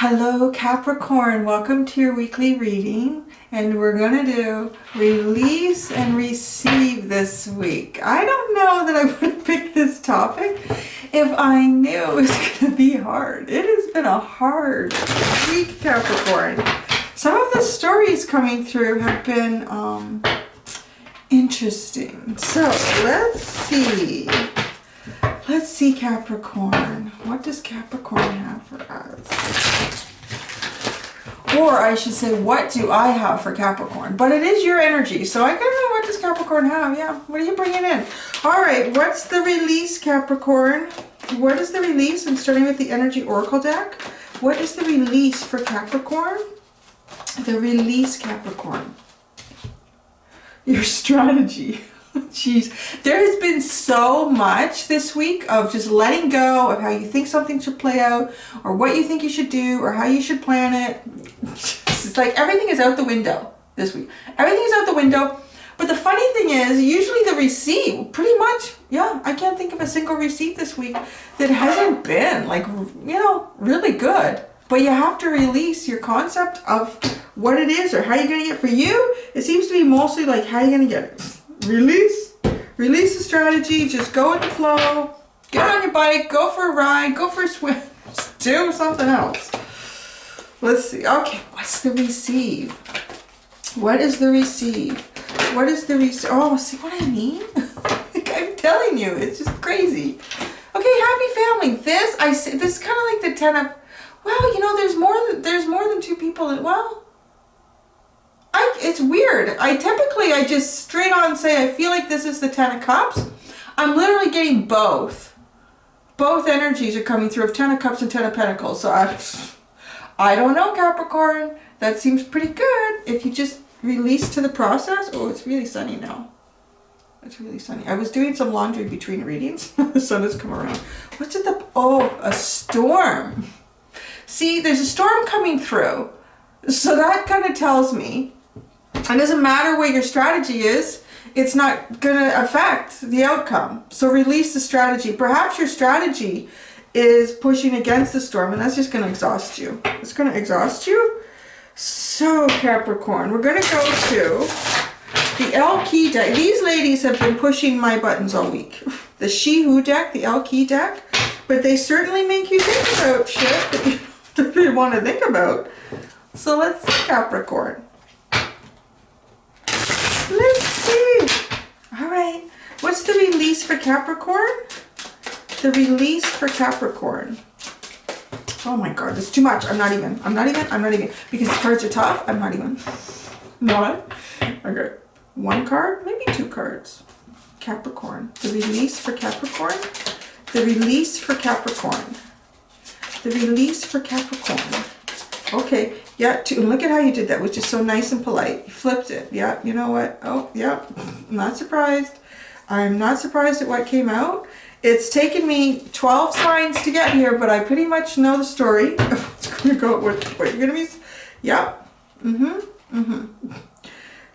Hello Capricorn, welcome to your weekly reading, and we're going to do release and receive this week. I don't know that I would have picked this topic if I knew it was going to be hard. It has been a hard week, Capricorn. Some of the stories coming through have been interesting. So let's see. Let's see, Capricorn. What does Capricorn have for us? Or I should say, what do I have for Capricorn? But it is your energy, so I gotta know, what does Capricorn have? Yeah, what are you bringing in? All right, what's the release, Capricorn? What is the release? I'm starting with the Energy Oracle deck. What is the release for Capricorn? The release, Capricorn. Your strategy. Jeez, there has been so much this week of just letting go of how you think something should play out, or what you think you should do, or how you should plan it. It's like everything is out the window this week. Everything is out the window. But the funny thing is, usually the receive, pretty much, yeah, I can't think of a single receive this week that hasn't been, like, you know, really good. But you have to release your concept of what it is or how you're going to get it. For you, it seems to be mostly like how you're going to get it. Release the strategy, just go with the flow, get on your bike, go for a ride, go for a swim, just do something else. Let's see. Okay, what's the receive? What is the receive? What is the receive? Oh, see what I mean? Like, I'm telling you, it's just crazy. Okay, happy family. This is kind of like the 10 of, well, you know, there's more than two people in, well, it's weird. I just straight on say I feel like this is the 10 of Cups. I'm literally getting both. Both energies are coming through of 10 of Cups and 10 of Pentacles. So I don't know, Capricorn. That seems pretty good if you just release to the process. Oh, it's really sunny now. It's really sunny. I was doing some laundry between readings. The sun has come around. What's it? Oh, a storm. See, there's a storm coming through. So that kind of tells me it doesn't matter what your strategy is, it's not going to affect the outcome. So release the strategy. Perhaps your strategy is pushing against the storm, and that's just going to exhaust you. It's going to exhaust you. So Capricorn, we're going to go to the El Key deck. These ladies have been pushing my buttons all week. The She Who deck, the El Key deck. But they certainly make you think about shit that you want to think about. So let's see, Capricorn. Let's see. All right. What's the release for Capricorn? The release for Capricorn. Oh my God, that's too much. I'm not even. Because the cards are tough. I'm not even. Not. Okay. One card, maybe two cards. Capricorn. The release for Capricorn. The release for Capricorn. The release for Capricorn. Okay, yeah, look at how you did that, which is so nice and polite. You flipped it. Yeah, you know what? Oh, yeah, I'm not surprised. I'm not surprised at what came out. It's taken me 12 signs to get here, but I pretty much know the story of what's going to go, what you're going to be. Yeah.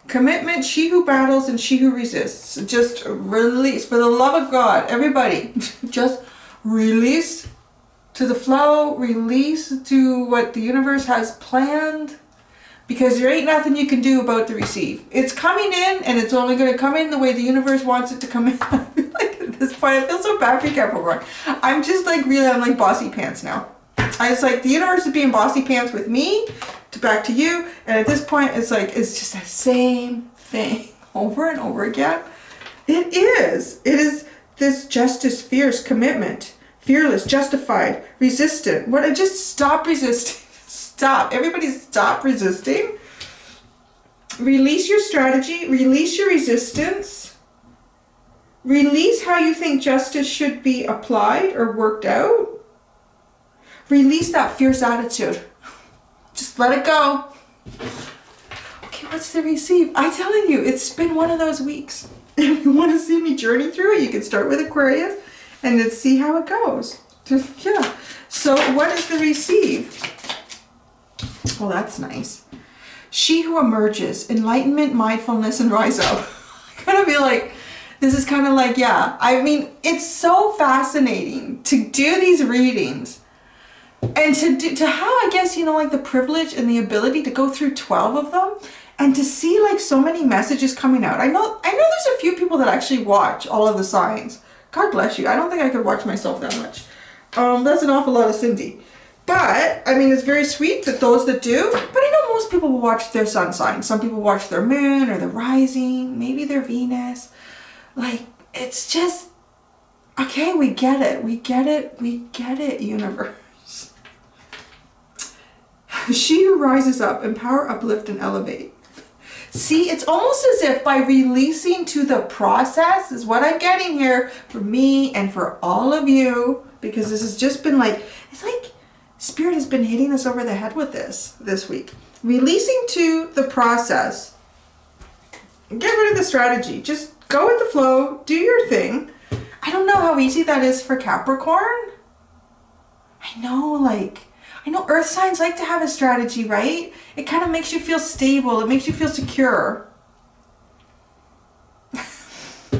Commitment, she who battles and she who resists. Just release. For the love of God, everybody, just release to the flow, release to what the universe has planned, because there ain't nothing you can do about the receive. It's coming in, and it's only going to come in the way the universe wants it to come in. I feel like at this point, I feel so bad for Capricorn. I'm just like, really, I'm like bossy pants now. It's like the universe is being bossy pants with me, back to you, and at this point, it's like, it's just the same thing over and over again. It is this justice, fierce, commitment. Fearless, justified, resistant. What? Just stop resisting. Stop. Everybody stop resisting. Release your strategy. Release your resistance. Release how you think justice should be applied or worked out. Release that fierce attitude. Just let it go. Okay, what's the receive? I'm telling you, it's been one of those weeks. If you want to see me journey through it, you can start with Aquarius and then see how it goes. Just, yeah. So what is the receive? Well, that's nice. She who emerges, enlightenment, mindfulness, and rise up. I kind of feel like this is kind of like, yeah. I mean, it's so fascinating to do these readings And to have, I guess, you know, like the privilege and the ability to go through 12 of them and to see like so many messages coming out. I know there's a few people that actually watch all of the signs. God bless you. I don't think I could watch myself that much. That's an awful lot of Cindy. But, I mean, it's very sweet that those that do. But I know most people will watch their sun sign. Some people watch their moon or the rising, maybe their Venus. Like, it's just, okay, we get it. We get it. We get it, universe. She who rises up, empower, uplift, and elevate. See, it's almost as if by releasing to the process is what I'm getting here for me and for all of you, because this has just been like, it's like Spirit has been hitting us over the head with this week. Releasing to the process. Get rid of the strategy. Just go with the flow. Do your thing. I don't know how easy that is for Capricorn. I know earth signs like to have a strategy, right? It kind of makes you feel stable. It makes you feel secure. You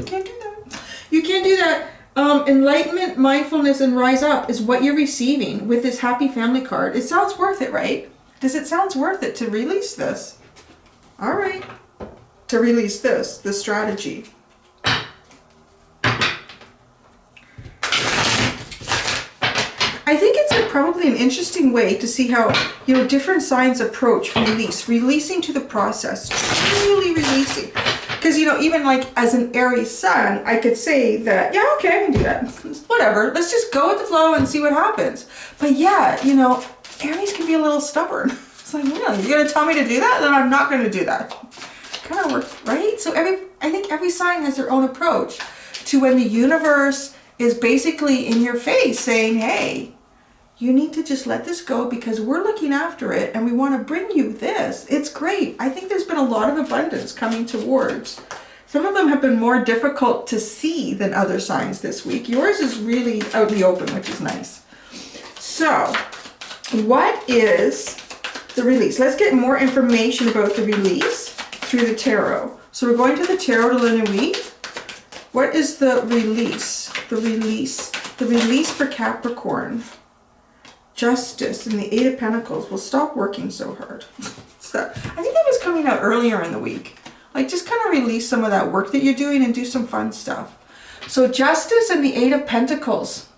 can't do that. You can't do that. Enlightenment, mindfulness, and rise up is what you're receiving with this happy family card. It sounds worth it, right? Does it sound worth it to release this? All right. To release this strategy. I think it's probably an interesting way to see how, you know, different signs approach releasing to the process, truly releasing. Because, you know, even like as an Aries sun, I could say that, yeah, okay, I can do that. Whatever, let's just go with the flow and see what happens. But yeah, you know, Aries can be a little stubborn. It's like, yeah, you're going to tell me to do that? Then I'm not going to do that. Kind of works, right? So I think every sign has their own approach to when the universe is basically in your face saying, hey, you need to just let this go because we're looking after it and we want to bring you this. It's great. I think there's been a lot of abundance coming towards. Some of them have been more difficult to see than other signs this week. Yours is really out in the open, which is nice. So, what is the release? Let's get more information about the release through the tarot. So we're going to the tarot to Nuit. What is the release? The release for Capricorn. Justice and the Eight of Pentacles. Will stop working so hard. So, I think that was coming out earlier in the week. Like, just kind of release some of that work that you're doing and do some fun stuff. So Justice and the Eight of Pentacles.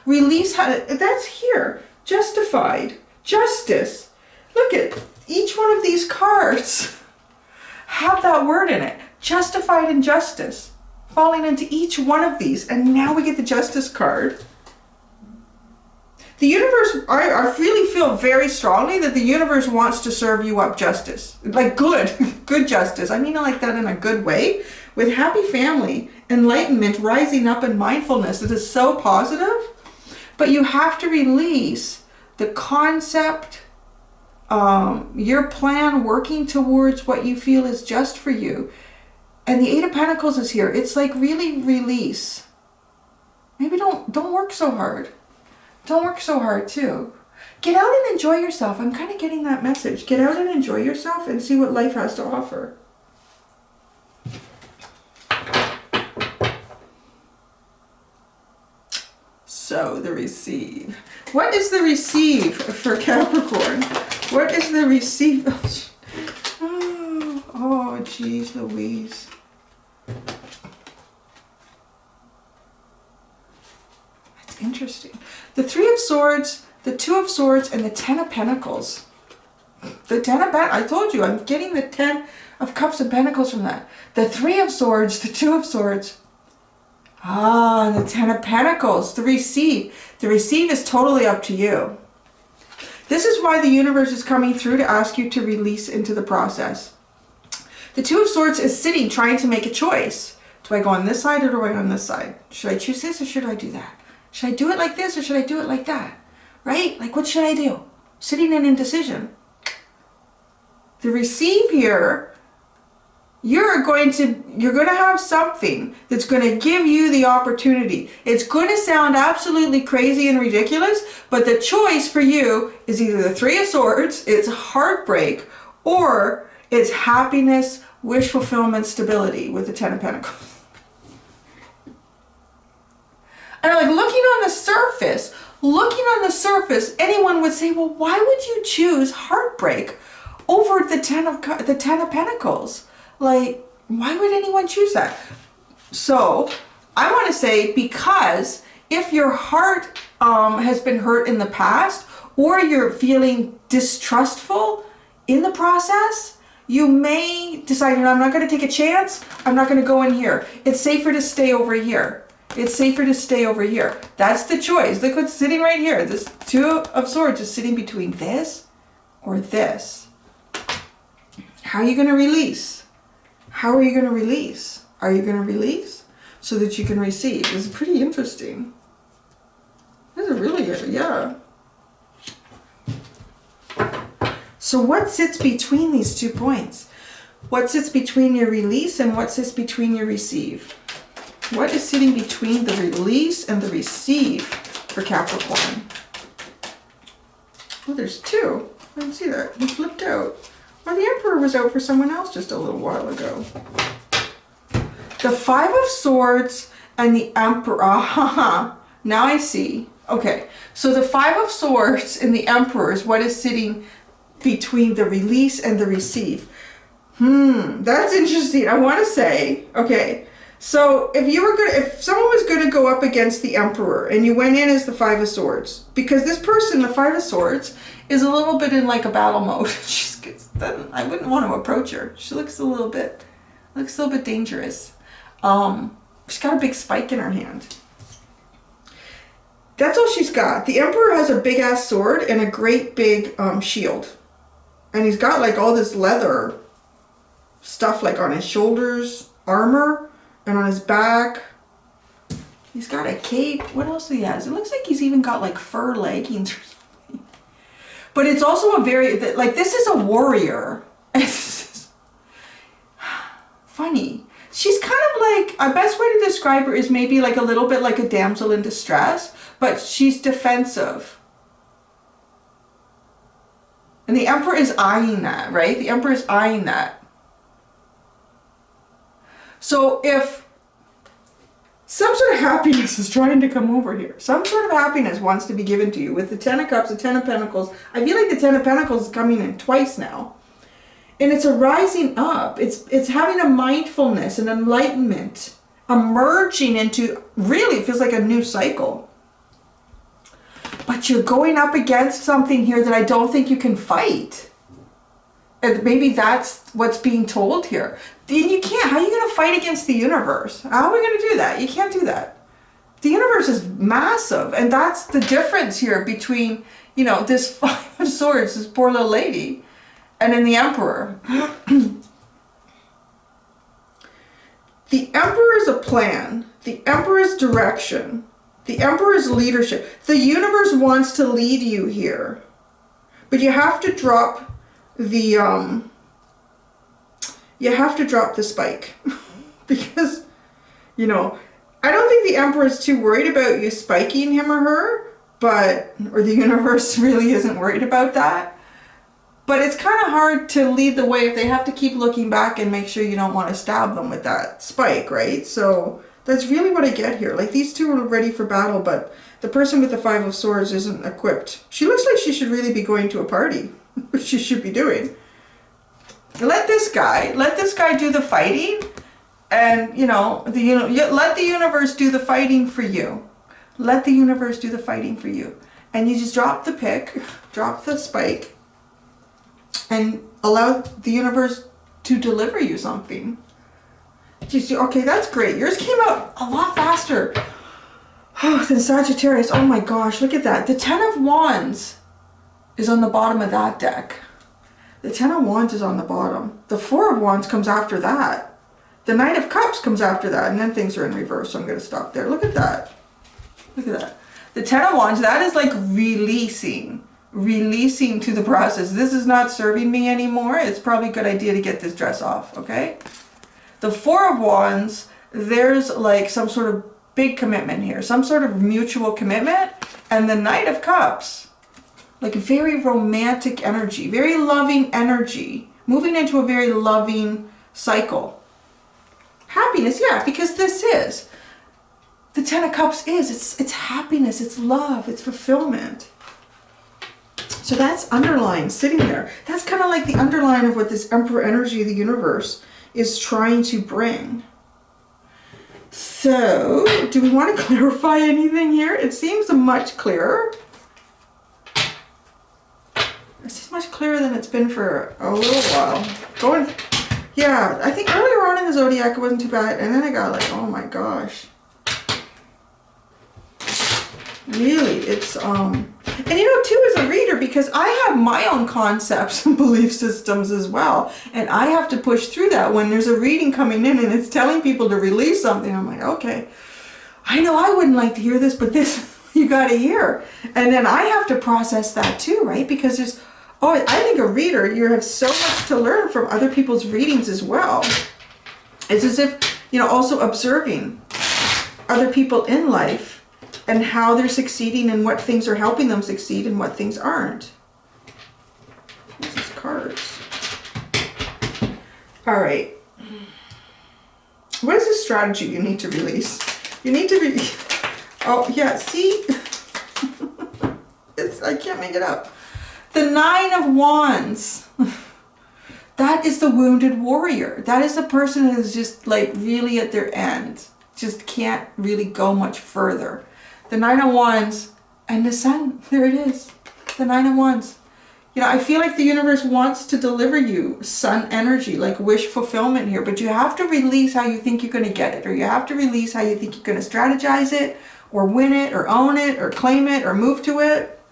Release, that's here. Justified. Justice. Look at each one of these cards. Have that word in it. Justified and justice. Falling into each one of these. And now we get the Justice card. The universe, I really feel very strongly that the universe wants to serve you up justice. Like good justice. I mean like that in a good way. With happy family, enlightenment, rising up, and mindfulness. It is so positive. But you have to release the concept, your plan working towards what you feel is just for you. And the Eight of Pentacles is here. It's like really release. Maybe don't work so hard. Don't work so hard too. Get out and enjoy yourself. I'm kind of getting that message. Get out and enjoy yourself and see what life has to offer. So the receive. What is the receive for Capricorn? What is the receive? Oh, geez Louise. That's interesting. The Three of Swords, the Two of Swords, and the Ten of Pentacles. The Ten of Pentacles, I told you, I'm getting the Ten of Cups and Pentacles from that. The Three of Swords, the Two of Swords. Ah, the Ten of Pentacles, the receive. The receive is totally up to you. This is why the universe is coming through to ask you to release into the process. The Two of Swords is sitting trying to make a choice. Do I go on this side or do I go on this side? Should I choose this or should I do that? Should I do it like this or should I do it like that? Right? Like, what should I do? Sitting in indecision. The receive here, you're going to have something that's going to give you the opportunity. It's going to sound absolutely crazy and ridiculous, but the choice for you is either the Three of Swords, it's heartbreak, or it's happiness, wish fulfillment, stability with the Ten of Pentacles. And like looking on the surface, looking on the surface, anyone would say, well, why would you choose heartbreak over the Ten of Pentacles? Like, why would anyone choose that? So I want to say, because if your heart has been hurt in the past, or you're feeling distrustful in the process, you may decide, you know, I'm not going to take a chance. I'm not going to go in here. It's safer to stay over here. It's safer to stay over here. That's the choice. Look what's sitting right here. This Two of Swords is sitting between this or this. How are you going to release? How are you going to release? Are you going to release so that you can receive? This is pretty interesting. This is really good. Yeah. So what sits between these 2 points? What sits between your release and what sits between your receive? What is sitting between the release and the receive for Capricorn? Oh, there's 2. I didn't see that. He flipped out. Well, the Emperor was out for someone else just a little while ago. The 5 of Swords and the Emperor. Now I see. Okay, so the 5 of Swords and the Emperor is what is sitting between the release and the receive. That's interesting. I want to say, okay, so if someone was going to go up against the Emperor and you went in as the 5 of Swords, because this person, the 5 of Swords, is a little bit in like a battle mode. I wouldn't want to approach her. She looks a little bit dangerous. She's got a big spike in her hand. That's all she's got. The Emperor has a big ass sword and a great big shield. And he's got like all this leather stuff like on his shoulders, armor, and on his back. He's got a cape. What else he has? It looks like he's even got like fur leggings or something. But it's also a very, like, this is a warrior. It's funny. She's kind of like, a best way to describe her is maybe like a little bit like a damsel in distress, but she's defensive. And the Emperor is eyeing that, right? The Emperor is eyeing that. So if some sort of happiness is trying to come over here, some sort of happiness wants to be given to you with the 10 of Cups, the 10 of Pentacles. I feel like the 10 of Pentacles is coming in twice now. And it's a rising up. It's having a mindfulness, an enlightenment, a merging into, really, it feels like a new cycle. But you're going up against something here that I don't think you can fight. And maybe that's what's being told here. You can't. How are you going to fight against the universe? How are we going to do that? You can't do that. The universe is massive. And that's the difference here between, you know, this 5 of Swords, this poor little lady, and then the Emperor. The Emperor is a plan. The Emperor is direction. The Emperor is leadership. The universe wants to lead you here. But you have to drop the spike. Because, you know, I don't think the Emperor is too worried about you spiking him or her, or the universe really isn't worried about that. But it's kind of hard to lead the way if they have to keep looking back and make sure you don't want to stab them with that spike, right? So that's really what I get here. Like, these two are ready for battle, but the person with the 5 of Swords isn't equipped. She looks like she should really be going to a party, which she should be doing. Let this guy do the fighting, and, you know, let the universe do the fighting for you. Let the universe do the fighting for you. And you just drop the pick, drop the spike, and allow the universe to deliver you something. Okay, that's great. Yours came out a lot faster than Sagittarius. Oh my gosh, look at that. The 10 of Wands is on the bottom of that deck. The 10 of Wands is on the bottom. The 4 of Wands comes after that. The Knight of Cups comes after that, and then things are in reverse, so I'm going to stop there. Look at that. Look at that. The 10 of Wands, that is like releasing to the process. This is not serving me anymore. It's probably a good idea to get this dress off, okay? The 4 of Wands, there's like some sort of big commitment here, some sort of mutual commitment. And the Knight of Cups, like very romantic energy, very loving energy, moving into a very loving cycle. Happiness, yeah, because this is the Ten of Cups is. It's happiness, it's love, it's fulfillment. So that's underlying, sitting there. That's kind of like the underline of what this Emperor energy of the universe is trying to bring. So, do we want to clarify anything here? It seems much clearer. It seems much clearer than it's been for a little while. Yeah, I think earlier on in the zodiac it wasn't too bad, and then I got like, oh my gosh. Really, it's and you know, too, as a reader, because I have my own concepts and belief systems as well, and I have to push through that when there's a reading coming in and it's telling people to release something. I'm like, okay, I know I wouldn't like to hear this, but this you got to hear. And then I have to process that too, right? Because there's, oh, I think a reader, you have so much to learn from other people's readings as well. It's as if, you know, also observing other people in life and how they're succeeding and what things are helping them succeed and what things aren't. What's these cards? All right. What is the strategy you need to release? You need to release. Oh, yeah, see? I can't make it up. The Nine of Wands. That is the wounded warrior. That is the person who's just like really at their end. Just can't really go much further. The Nine of Wands and the Sun. There it is. The Nine of Wands. You know, I feel like the universe wants to deliver you sun energy, like wish fulfillment here, but you have to release how you think you're going to get it, or you have to release how you think you're going to strategize it, or win it, or own it, or claim it, or move to it.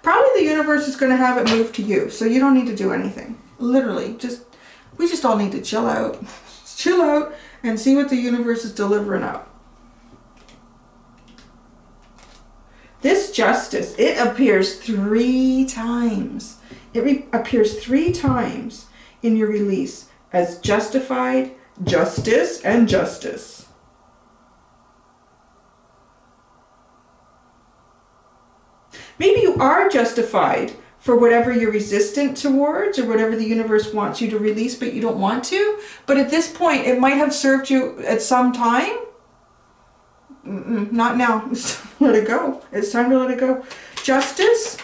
Probably the universe is going to have it move to you, so you don't need to do anything. Literally, we just all need to chill out. Chill out and see what the universe is delivering up. This Justice, it appears 3 times. It appears 3 times in your release as justified, justice, and justice. Maybe you are justified for whatever you're resistant towards or whatever the universe wants you to release, but you don't want to. But at this point, it might have served you at some time. Not now. Let it go. It's time to let it go. Justice.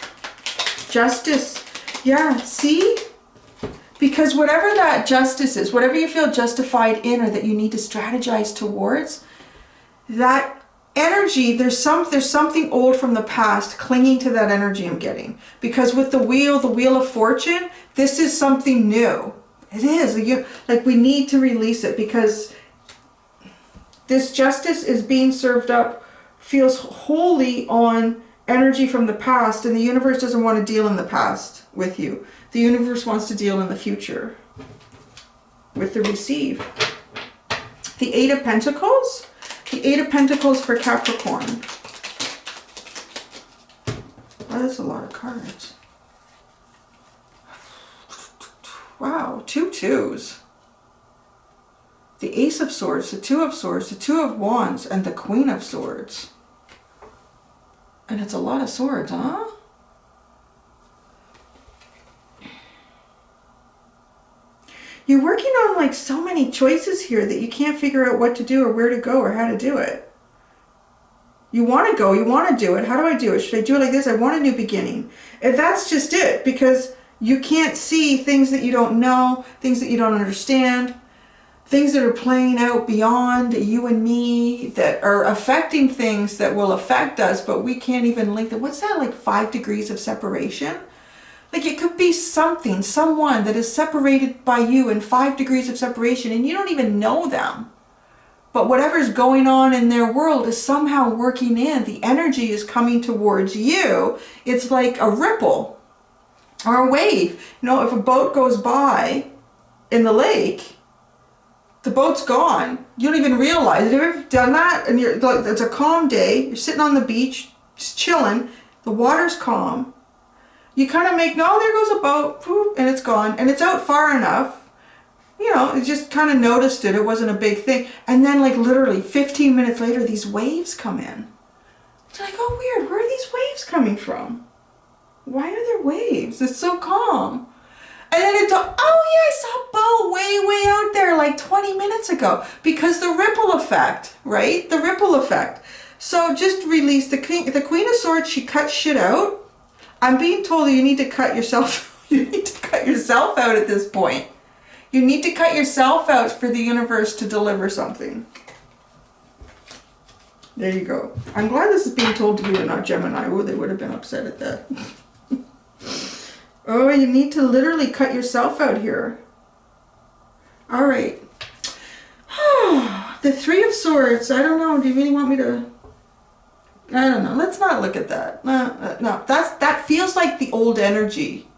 Justice. Yeah, see? Because whatever that justice is, whatever you feel justified in or that you need to strategize towards, that energy, there's something old from the past clinging to that energy I'm getting. Because with the Wheel of Fortune, this is something new. It is. Like we need to release it because this justice is being served up, feels wholly on energy from the past, and the universe doesn't want to deal in the past with you. The universe wants to deal in the future with the receive. The Eight of Pentacles. The Eight of Pentacles for Capricorn. Oh, that's a lot of cards. Wow, 2 2s. The Ace of Swords, the Two of Swords, the Two of Wands, and the Queen of Swords. And it's a lot of swords, huh? You're working on like so many choices here that you can't figure out what to do or where to go or how to do it. You want to go, you want to do it. How do I do it? Should I do it like this? I want a new beginning. And that's just it, because you can't see things that you don't know, things that you don't understand, things that are playing out beyond you and me, that are affecting things that will affect us, but we can't even link them. What's that, like 5 degrees of separation? Like it could be something, someone that is separated by you in 5 degrees of separation and you don't even know them. But whatever's going on in their world is somehow working in. The energy is coming towards you. It's like a ripple or a wave. You know, if a boat goes by in the lake, the boat's gone. You don't even realize it. Have you ever done that? And you're like, it's a calm day. You're sitting on the beach, just chilling. The water's calm. You kind of make, no, there goes a boat, whoop, and it's gone. And it's out far enough. You know, you just kind of noticed it. It wasn't a big thing. And then like literally 15 minutes later, these waves come in. It's like, oh, weird. Where are these waves coming from? Why are there waves? It's so calm. And then oh yeah, I saw Bo way out there like 20 minutes ago, because the ripple effect, right? The ripple effect. So just release the Queen of Swords. She cuts shit out. I'm being told that you need to cut yourself. You need to cut yourself out at this point. You need to cut yourself out for the universe to deliver something. There you go. I'm glad this is being told to you and not Gemini. Oh, they would have been upset at that. Oh, you need to literally cut yourself out here. All right. The Three of Swords. I don't know. Do you really want me to? I don't know. Let's not look at that. No. That feels like the old energy.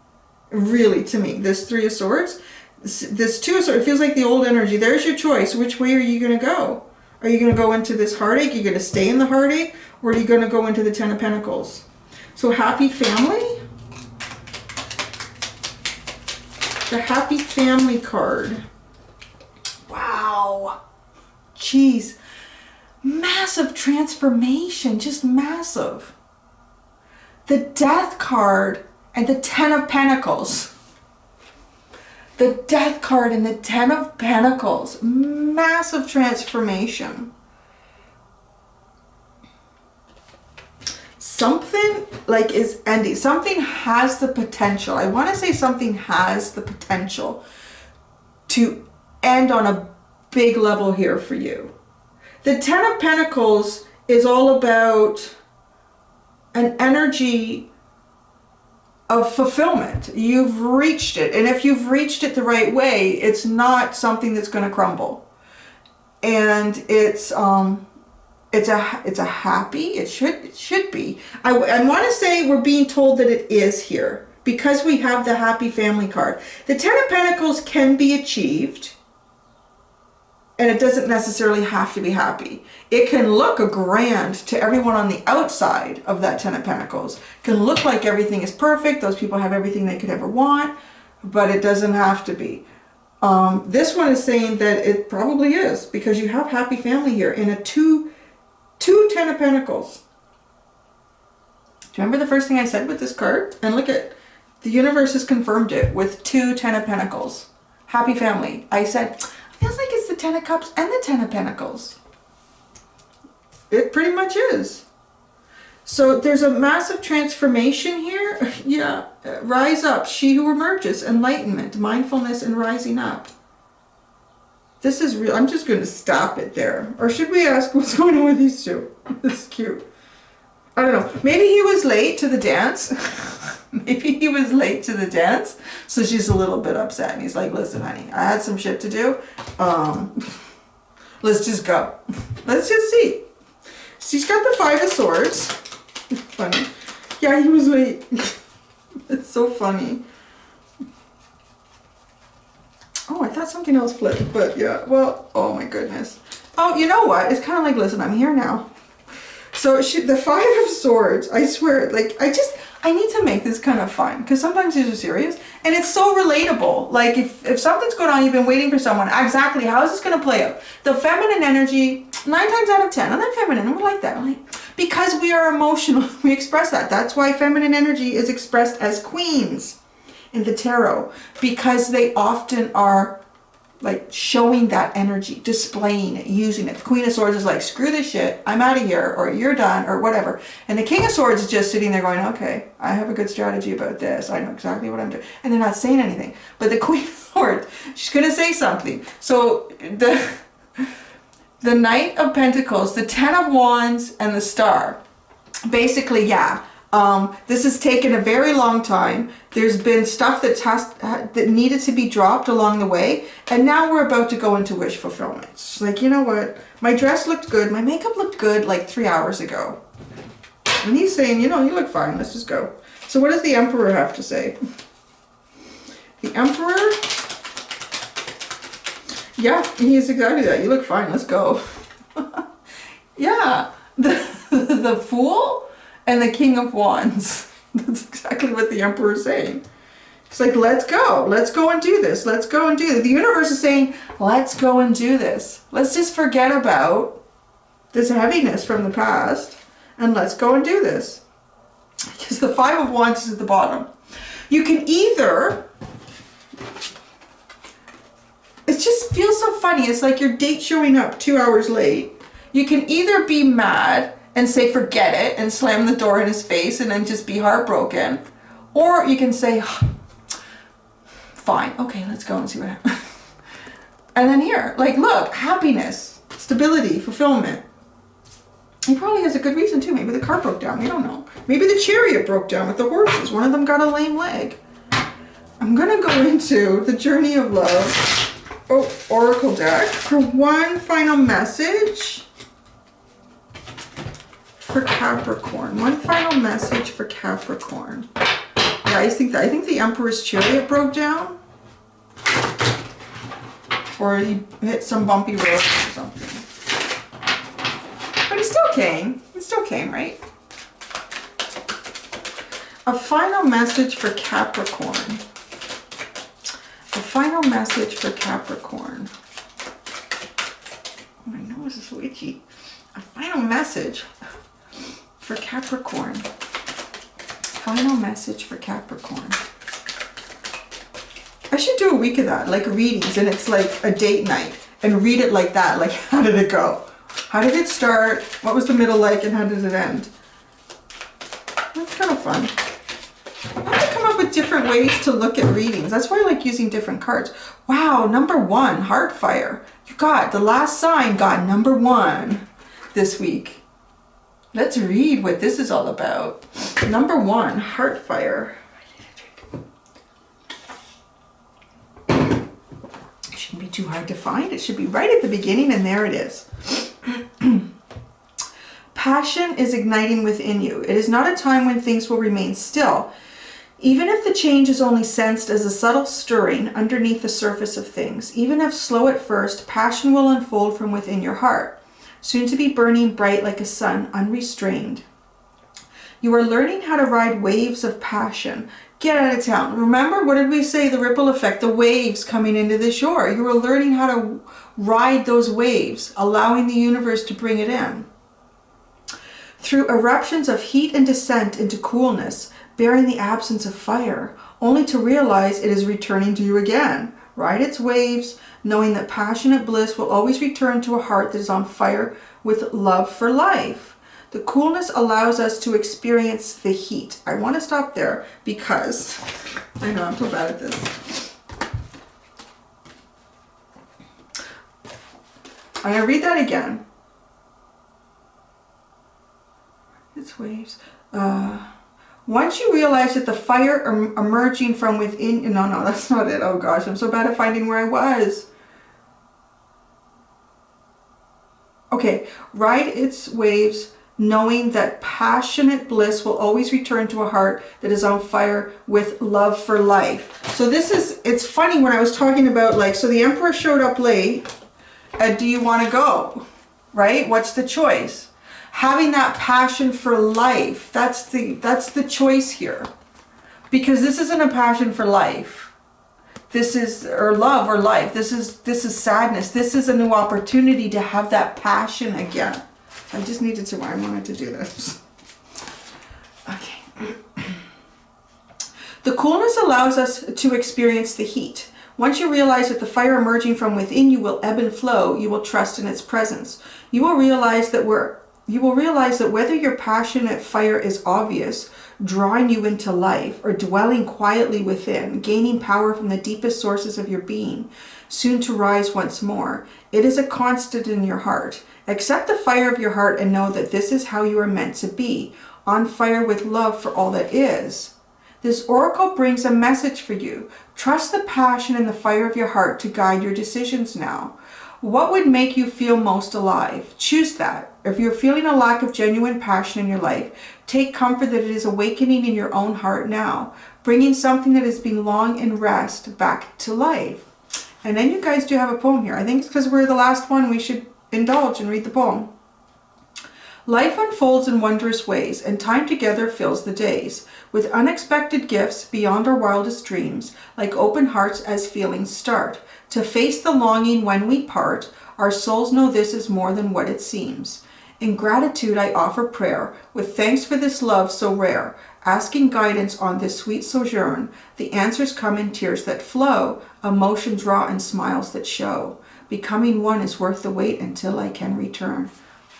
Really, to me. This Three of Swords. This Two of Swords. It feels like the old energy. There's your choice. Which way are you going to go? Are you going to go into this heartache? Are you going to stay in the heartache? Or are you going to go into the Ten of Pentacles? So happy family. The Happy Family card. Wow. Jeez. Massive transformation. Just massive. The Death card and the Ten of Pentacles. The Death card and the Ten of Pentacles. Massive transformation. Something like is ending. Something has the potential. I want to say something has the potential to end on a big level here for you. The Ten of Pentacles is all about an energy of fulfillment. You've reached it. And if you've reached it the right way, it's not something that's going to crumble. And it's a happy, it should be. I want to say we're being told that it is here because we have the Happy Family card. The Ten of Pentacles can be achieved, and it doesn't necessarily have to be happy. It can look grand to everyone on the outside of that Ten of Pentacles. It can look like everything is perfect. Those people have everything they could ever want, but it doesn't have to be. This one is saying that it probably is because you have Happy Family here in a two Ten of Pentacles. Do you remember the first thing I said with this card? And look at, the universe has confirmed it with two Ten of Pentacles. Happy Family. I said, it feels like it's the Ten of Cups and the Ten of Pentacles. It pretty much is. So there's a massive transformation here. Yeah. Rise up, she who emerges. Enlightenment, mindfulness, and rising up. This is real. I'm just going to stop it there. Or should we ask what's going on with these two? This is cute. I don't know. Maybe he was late to the dance. Maybe he was late to the dance. So she's a little bit upset. And he's like, listen, honey, I had some shit to do. Let's just go. Let's just see. She's got the Five of Swords. Funny. Yeah, he was late. It's so funny. Oh, I thought something else flipped, but yeah, well, oh my goodness. Oh, you know what? It's kind of like, listen, I'm here now. So the Five of Swords, I swear, like, I need to make this kind of fun because sometimes these are serious and it's so relatable. Like if something's going on, you've been waiting for someone, exactly, how is this going to play out? The feminine energy, 9 times out of 10, and I'm feminine, and we're like that, right? Because we are emotional, we express that. That's why feminine energy is expressed as queens in the tarot, because they often are like showing that energy, displaying it, using it. The Queen of Swords is like, screw this shit, I'm out of here, or you're done, or whatever. And the King of Swords is just sitting there going, okay, I have a good strategy about this. I know exactly what I'm doing. And they're not saying anything. But the Queen of Swords, she's going to say something. So the Knight of Pentacles, the Ten of Wands, and the Star. Basically, yeah. This has taken a very long time. There's been stuff that needed to be dropped along the way. And now we're about to go into wish fulfillment. It's like, you know what? My dress looked good. My makeup looked good like 3 hours ago. And he's saying, you know, you look fine. Let's just go. So what does the Emperor have to say? The Emperor? Yeah, he's exactly that. You look fine. Let's go. Yeah. The Fool? And the King of Wands. That's exactly what the Emperor is saying. It's like, let's go. Let's go and do this. Let's go and do this. The universe is saying, let's go and do this. Let's just forget about this heaviness from the past. And let's go and do this. Because the Five of Wands is at the bottom. You can either it just feels so funny. It's like your date showing up 2 hours late. You can either be mad and say forget it and slam the door in his face and then just be heartbroken, or you can say fine, okay, let's go and see what happens. And then here, like, look, happiness, stability, fulfillment. He probably has a good reason too. Maybe the car broke down, we don't know. Maybe the chariot broke down with the horses. One of them got a lame leg. I'm gonna go into the Journey of Love Oracle deck for one final message for Capricorn. One final message for Capricorn. Yeah, I think the Emperor's chariot broke down, or he hit some bumpy road or something. But he still came. He still came, right? A final message for Capricorn. A final message for Capricorn. Oh, my nose is so itchy. A final message for Capricorn. Final message for Capricorn. I should do a week of that, like readings, and it's like a date night, and read it like that. Like, how did it go? How did it start? What was the middle like, and how did it end? That's kind of fun. I have to come up with different ways to look at readings. That's why I like using different cards. Wow, number 1, Heartfire. You got the last sign got number 1 this week. Let's read what this is all about. Number 1, Heartfire. It shouldn't be too hard to find. It should be right at the beginning, and there it is. Passion is igniting within you. It is not a time when things will remain still. Even if the change is only sensed as a subtle stirring underneath the surface of things, even if slow at first, passion will unfold from within your heart, soon to be burning bright like a sun, unrestrained. You are learning how to ride waves of passion. Get out of town. Remember, what did we say? The ripple effect, the waves coming into the shore. You are learning how to ride those waves, allowing the universe to bring it in. Through eruptions of heat and descent into coolness, bearing the absence of fire, only to realize it is returning to you again. Ride its waves, knowing that passionate bliss will always return to a heart that is on fire with love for life. The coolness allows us to experience the heat. I want to stop there because I know I'm so bad at this. I'm going to read that again. Its waves. Once you realize that the fire emerging from within, no, that's not it. Oh gosh, I'm so bad at finding where I was. Okay, ride its waves, knowing that passionate bliss will always return to a heart that is on fire with love for life. So this is, it's funny when I was talking about, like, so the Emperor showed up late. Do you want to go? Right? What's the choice? Having that passion for life, that's the choice here. Because this isn't a passion for life. This is, or love or life. This is sadness. This is a new opportunity to have that passion again. I just needed to, I wanted to do this. Okay. The coolness allows us to experience the heat. Once you realize that the fire emerging from within you will ebb and flow, you will trust in its presence. You will realize that whether your passionate fire is obvious, drawing you into life, or dwelling quietly within, gaining power from the deepest sources of your being, soon to rise once more, it is a constant in your heart. Accept the fire of your heart and know that this is how you are meant to be, on fire with love for all that is. This oracle brings a message for you. Trust the passion and the fire of your heart to guide your decisions now. What would make you feel most alive? Choose that. If you're feeling a lack of genuine passion in your life, take comfort that it is awakening in your own heart now, bringing something that has been long in rest back to life. And then you guys do have a poem here. I think it's because we're the last one, we should indulge and read the poem. Life unfolds in wondrous ways, and time together fills the days, with unexpected gifts beyond our wildest dreams, like open hearts as feelings start. To face the longing when we part, our souls know this is more than what it seems. In gratitude I offer prayer, with thanks for this love so rare. asking guidance on this sweet sojourn. The answers come in tears that flow, emotions raw and smiles that show. Becoming one is worth the wait until I can return.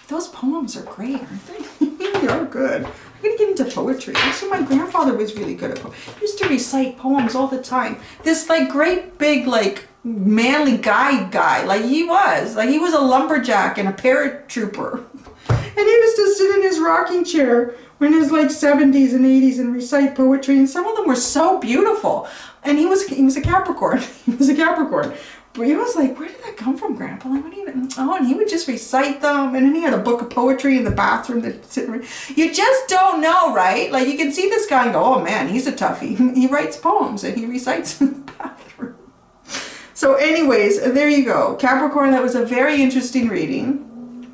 Those poems are great, aren't they? They are good. I'm going to get into poetry. Actually, my grandfather was really good at poetry. He used to recite poems all the time. This like great big like manly guy. Like he was a lumberjack and a paratrooper. And he used to sit in his rocking chair in his like 70s and 80s and recite poetry. And some of them were so beautiful. And he was a Capricorn. He was a Capricorn. But he was like, where did that come from, Grandpa? Like, what do you even... Oh, and he would just recite them. And then he had a book of poetry in the bathroom that he'd sit and read. You just don't know, right? Like, you can see this guy and go, oh, man, he's a toughie. He writes poems and he recites in the bathroom. So anyways, there you go. Capricorn, that was a very interesting reading.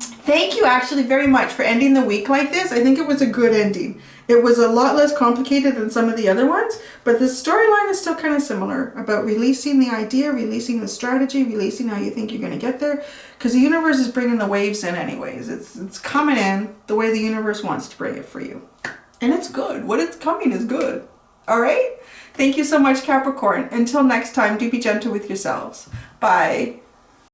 Thank you actually very much for ending the week like this. I think it was a good ending. It was a lot less complicated than some of the other ones, but the storyline is still kind of similar about releasing the idea, releasing the strategy, releasing how you think you're going to get there, because the universe is bringing the waves in anyways. It's coming in the way the universe wants to bring it for you. And it's good. What it's coming is good. All right? Thank you so much, Capricorn. Until next time, do be gentle with yourselves. Bye.